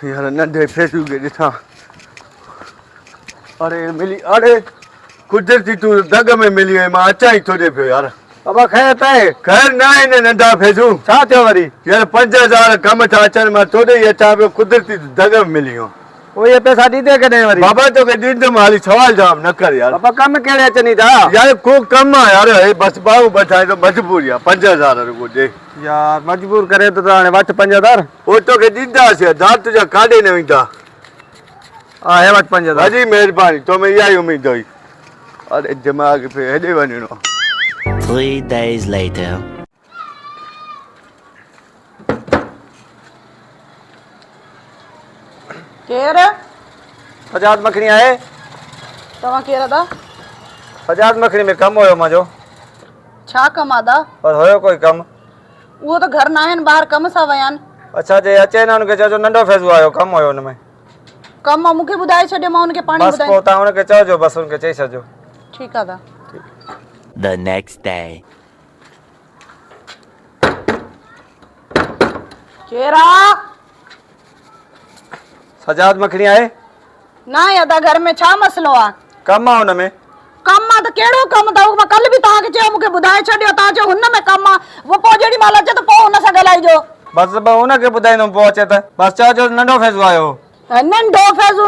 यार नंढे फेसू के ॾिठां। अरे मिली, अरे कुदरती तू दग में मिली वई, मां अचां ई थोड़े पियो यार। बाबा खैर तए खैर न आहे न नंढा फेसू। छा थियो वरी? यार 5000 कम था अचनि, मां तोड़े ई अचां पियो, कुदरती दग में मिली वियो। वो ये पैसा ॾींदे कॾहिं वरी? बाबा तोखे ॾींदुमि, हाली सवाल जवाब न कर यार। बाबा कम कहिड़े अचनि था? यार को कम आहे यार, हे बस बाहू बचाए तो मजबूरी आहे। 5000 रुपयो ॾे यार मजबूर करे तो हाणे वठ 5000। ओ तोखे ॾींदासीं, हज़ार तुंहिंजा काॾे न वेंदा। हा हे वठ 5000। हाजी महिरबानी, तो में इहा ई उम्मीद हुई। अरे दिमाग़ पे हेॾे वञिणो। 3 days later. केर? सजाद मखणी आहे? तव्हां केर आदा? सजाद मखणी में कम होयो मुंहिंजो। छा कम आदा? और होयो कोई कम? उहो त घर न आहिनि, ॿाहिरि कम सां विया आहिनि। अच्छा जे अचे न हुनखे चइजो नंढो फैज़ू आयो, कम होयो हुन में। कम मूंखे ॿुधाए छॾियो, मां हुनखे पाणी बस ॿुधाए। पोइ तव्हां हुनखे चइजो, बस हुनखे चई छॾिजो। ठीकु आहे आदा। The next day. केरा? सजाद मखणी आहे? न आहे आदा, घर में छा मसलो आहे? कम आहे हुन में। कम आहे त कहिड़ो कम अथव? मां कल्ह बि तव्हांखे चयो, मूंखे ॿुधाए छॾियो, तव्हां चयो हुन में कम आहे। उहो पोइ जेॾी महिल अचे त पोइ हुन सां ॻाल्हाइजो। बस हुनखे ॿुधाईंदुमि, पोइ अचे त बस चइजो नंढो फैज़ू आयो। नंढो फैज़ू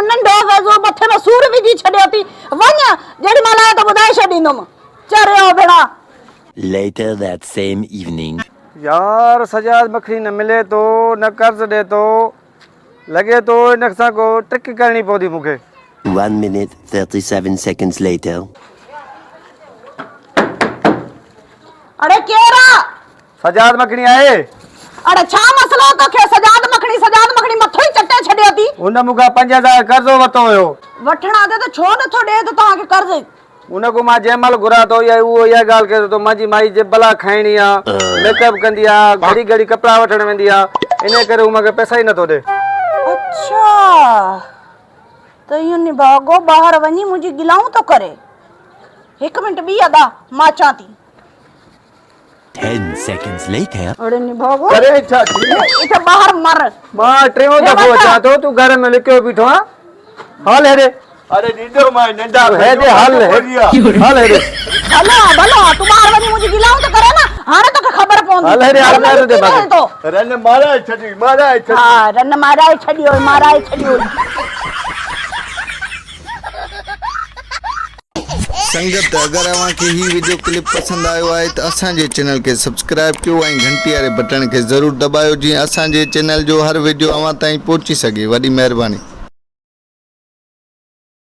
मथे में सूर विझी छॾियो थी। वञ, जेॾी महिल आयो त ॿुधाए छॾींदुमि। चरियो भेणा। Later that same evening. यार सजाद मखणी न मिले तो, न कर्ज दे तो, लगे तो इन सां को ट्रिक करनी पवंदी मूंखे। 1 minute 37 seconds later. अरे केरा? सजाद मखणी आहे? अरे छा मसलो तोखे? सजाद मखणी मथो ई चटे छॾियो थी। हुन मूंखां 5000 कर्ज़ो वरितो हुयो। वठणा ते त छो नथो ॾे त तव्हांखे कर्ज़? उनको मां जंहिं महिल घुरां थो इहा ॻाल्हि करे थो, मुंहिंजी माई जे भला खाइणी आहे, मेकअप कंदी आहे, घड़ी घड़ी कपिड़ा वठण वेंदी आहे, इन करे हू मूंखे पैसा ई नथो ॾे। अच्छा त इहो निभागो ॿाहिरि वञी मुंहिंजी गिलाऊं थो करे। 1 मिंट ॿी अदा, मां अचां थी। 10 seconds later. अरे निभागो, अरे छा थी? इथे ॿाहिरि मर। मां टियों दफ़ो अचां थो, तूं घर में लिखियो बीठो आहे। हाल हेॾे। अरे ॾींदो मां नंढा हेॾे हाल हाल हेॾे। भलो तूं ॿाहिरि वञी मुंहिंजी गिलाऊं त करे न, हाणे तोखे ख़बर पवंदी। हल हेॾे हाल मारो दे बाबा। रन माराए छॾी। हा रन माराए छॾियो। संगत अगर अव्हांखे ही वीडियो क्लिप पसंद आयो है तो असांजे चैनल के सब्सक्राइब कयो ऐं घंटी वाले बटन के जरूर दबायो, जीअं असांजे चैनल जो हर वीडियो अव्हां ताईं पहुची सके। वॾी महिरबानी।